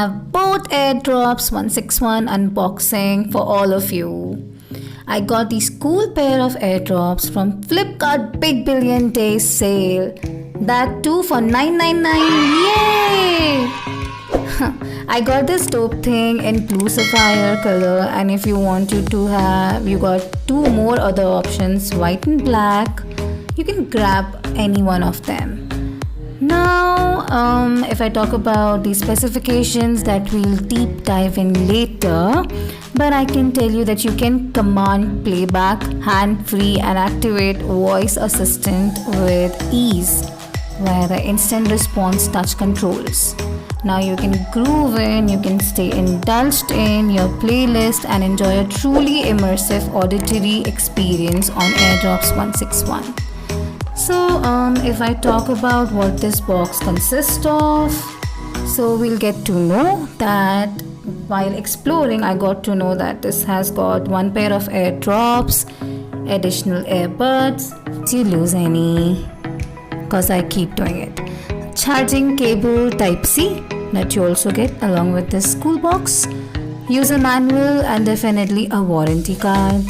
have Boat Airdopes 161 unboxing for all of you. I got this cool pair of airdrops from Filpkart Big Billion Days sale. That too for $9.99. Yay! I got this dope thing in blue sapphire color, and if you wanted to have, you got two more other options, white and black. You can grab any one of them. Now, if I talk about the specifications, that we'll deep dive in later, but I can tell you that you can command playback, hand-free, and activate voice assistant with ease via the instant response touch controls. Now you can groove in, you can stay indulged in your playlist and enjoy a truly immersive auditory experience on Airdopes 161. So if I talk about what this box consists of, so we'll get to know that while exploring, I got to know that this has got one pair of airdrops, additional earbuds, do you lose any? Because I keep doing it. Charging cable Type-C that you also get along with this school box, user manual, and definitely a warranty card.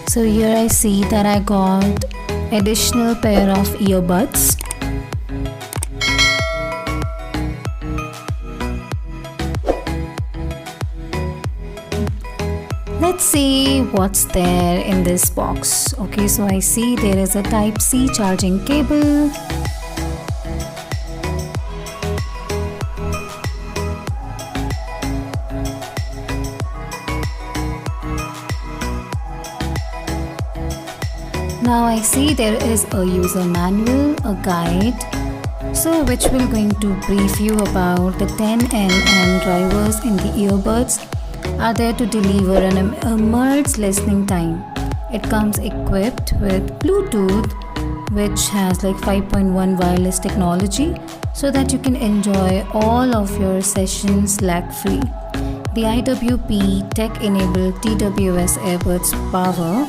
So here I see that I got additional pair of earbuds, let's see what's there in this box. Okay, so I see there is a Type-C charging cable, now I see there is a user manual, a guide, so which will going to brief you about the 10nm drivers in the earbuds are there to deliver an immersed listening time. It comes equipped with Bluetooth, which has like 5.1 wireless technology, so that you can enjoy all of your sessions lag-free. The IWP tech-enabled TWS earbuds power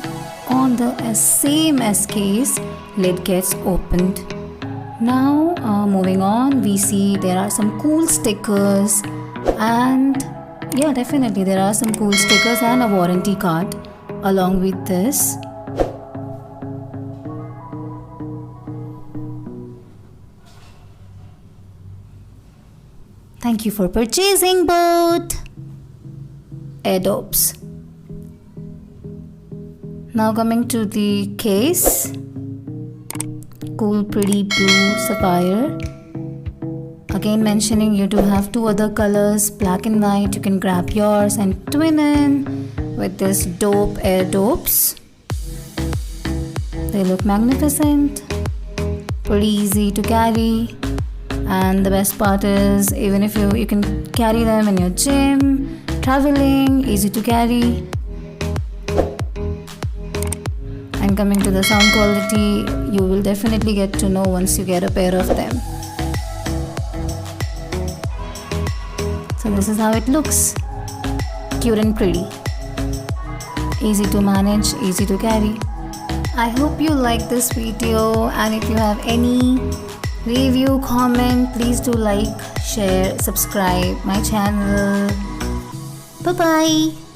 on the same case, lid gets opened. Now moving on, we see there are some cool stickers, and yeah, definitely there are some cool stickers and a warranty card along with this. Thank you for purchasing Boat Airdopes. Now coming to the case, cool pretty blue sapphire. Again mentioning you do have two other colors, black and white. You can grab yours and twin in with this dope airdopes. They look magnificent, pretty easy to carry, and the best part is even if you can carry them in your gym, traveling, easy to carry. And coming to the sound quality, you will definitely get to know once you get a pair of them. So this is how it looks. Cute and pretty. Easy to manage, easy to carry. I hope you like this video, and if you have any review, comment, please do like, share, subscribe my channel. Bye bye.